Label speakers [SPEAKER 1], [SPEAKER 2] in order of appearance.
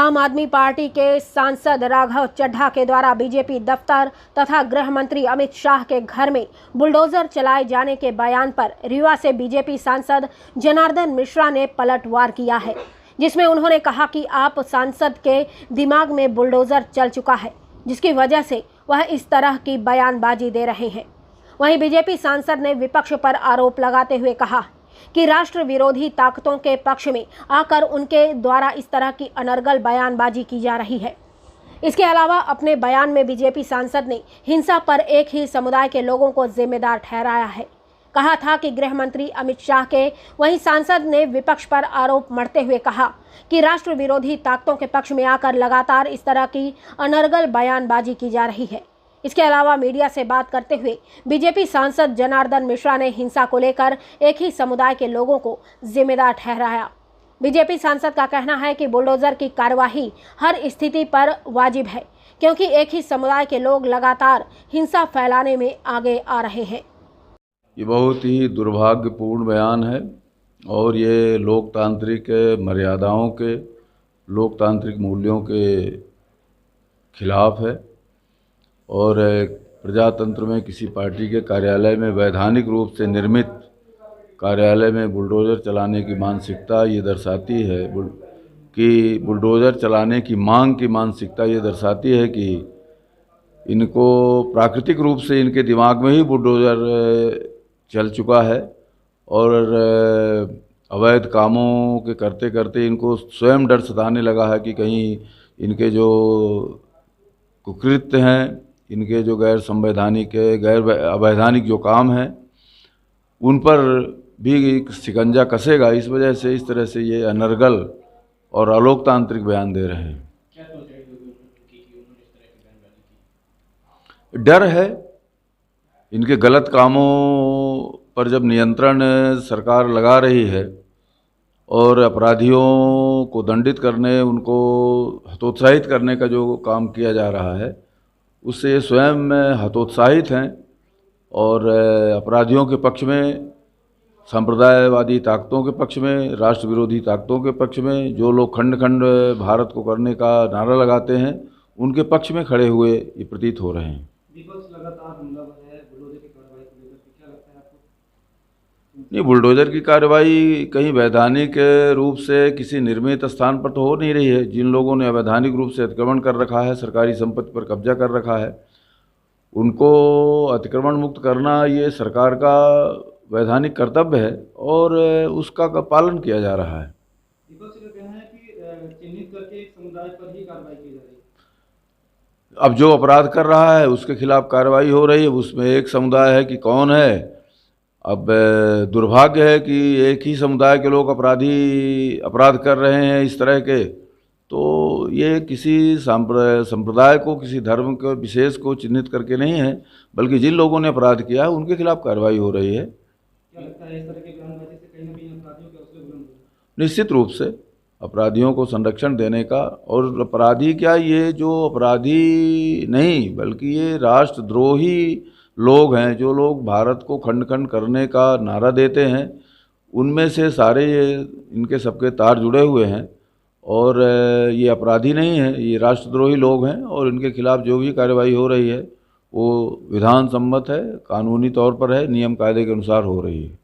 [SPEAKER 1] आम आदमी पार्टी के सांसद राघव चड्ढा के द्वारा बीजेपी दफ्तर तथा गृह मंत्री अमित शाह के घर में बुलडोजर चलाए जाने के बयान पर रीवा से बीजेपी सांसद जनार्दन मिश्रा ने पलटवार किया है, जिसमें उन्होंने कहा कि आप सांसद के दिमाग में बुलडोजर चल चुका है, जिसकी वजह से वह इस तरह की बयानबाजी दे रहे हैं। वहीं बीजेपी सांसद ने विपक्ष पर आरोप लगाते हुए कहा कि राष्ट्र विरोधी ताकतों के पक्ष में आकर उनके द्वारा इस तरह की अनर्गल बयानबाजी की जा रही है। इसके अलावा अपने बयान में बीजेपी सांसद ने हिंसा पर एक ही समुदाय के लोगों को जिम्मेदार ठहराया है। कहा था कि गृह मंत्री अमित शाह के वहीं सांसद ने विपक्ष पर आरोप मढ़ते हुए कहा कि राष्ट्र विरोधी ताकतों के पक्ष में आकर लगातार इस तरह की अनर्गल बयानबाजी की जा रही है। इसके अलावा मीडिया से बात करते हुए बीजेपी सांसद जनार्दन मिश्रा ने हिंसा को लेकर एक ही समुदाय के लोगों को जिम्मेदार ठहराया। बीजेपी सांसद का कहना है कि बुलडोजर की कार्यवाही हर स्थिति पर वाजिब है, क्योंकि एक ही समुदाय के लोग लगातार हिंसा फैलाने में आगे आ रहे हैं।
[SPEAKER 2] ये बहुत ही दुर्भाग्यपूर्ण बयान है और ये लोकतांत्रिक मर्यादाओं के, लोकतांत्रिक मूल्यों के खिलाफ है और प्रजातंत्र में किसी पार्टी के कार्यालय में वैधानिक रूप से निर्मित कार्यालय में बुलडोज़र चलाने की मानसिकता ये दर्शाती है कि बुलडोज़र चलाने की मांग की मानसिकता ये दर्शाती है कि इनको प्राकृतिक रूप से इनके दिमाग में ही बुलडोज़र चल चुका है और अवैध कामों के करते करते इनको स्वयं डर सताने लगा है कि कहीं इनके जो कुकृत्य हैं, इनके जो गैर संवैधानिक गैर अवैधानिक जो काम हैं उन पर भी शिकंजा कसेगा। इस वजह से इस तरह से ये अनर्गल और अलोकतांत्रिक बयान दे रहे हैं। डर है इनके गलत कामों पर जब नियंत्रण सरकार लगा रही है और अपराधियों को दंडित करने, उनको हतोत्साहित करने का जो काम किया जा रहा है उससे ये स्वयं हतोत्साहित हैं और अपराधियों के पक्ष में, सांप्रदायवादी ताकतों के पक्ष में, राष्ट्र विरोधी ताकतों के पक्ष में, जो लोग खंड खंड भारत को करने का नारा लगाते हैं उनके पक्ष में खड़े हुए ये प्रतीत हो रहे हैं।
[SPEAKER 3] विपक्ष लगातार हमलावर है बुलडोजर की कार्रवाई को लेकर, क्या लगता है आपको?
[SPEAKER 2] नहीं, बुलडोजर की कार्रवाई कहीं वैधानिक रूप से किसी निर्मित स्थान पर तो हो नहीं रही है। जिन लोगों ने अवैधानिक रूप से अतिक्रमण कर रखा है, सरकारी संपत्ति पर कब्जा कर रखा है, उनको अतिक्रमण मुक्त करना ये सरकार का वैधानिक कर्तव्य है और उसका पालन किया जा रहा है।
[SPEAKER 3] विपक्ष का कहना है कि चिन्हित करके एक समुदाय पर ही कार्रवाई की जा रही है।
[SPEAKER 2] अब जो अपराध कर रहा है उसके खिलाफ कार्रवाई हो रही है, उसमें एक समुदाय है कि कौन है। अब दुर्भाग्य है कि एक ही समुदाय के लोग अपराध कर रहे हैं इस तरह के, तो ये किसी संप्रदाय को, किसी धर्म के विशेष को चिन्हित करके नहीं है, बल्कि जिन लोगों ने अपराध किया है उनके खिलाफ कार्रवाई हो रही है।
[SPEAKER 3] क्या लगता है इस तरह के बयानबाजी से कहीं ना कहीं अपराधियों के हौसले बुलंद होंगे?
[SPEAKER 2] निश्चित रूप से अपराधियों को संरक्षण देने का, और अपराधी क्या, ये जो अपराधी नहीं बल्कि ये राष्ट्रद्रोही लोग हैं, जो लोग भारत को खंड खंड करने का नारा देते हैं, उनमें से सारे ये इनके सबके तार जुड़े हुए हैं और ये अपराधी नहीं हैं, ये राष्ट्रद्रोही लोग हैं और इनके खिलाफ जो भी कार्रवाई हो रही है वो विधान सम्मत है, कानूनी तौर पर है, नियम कायदे के अनुसार हो रही है।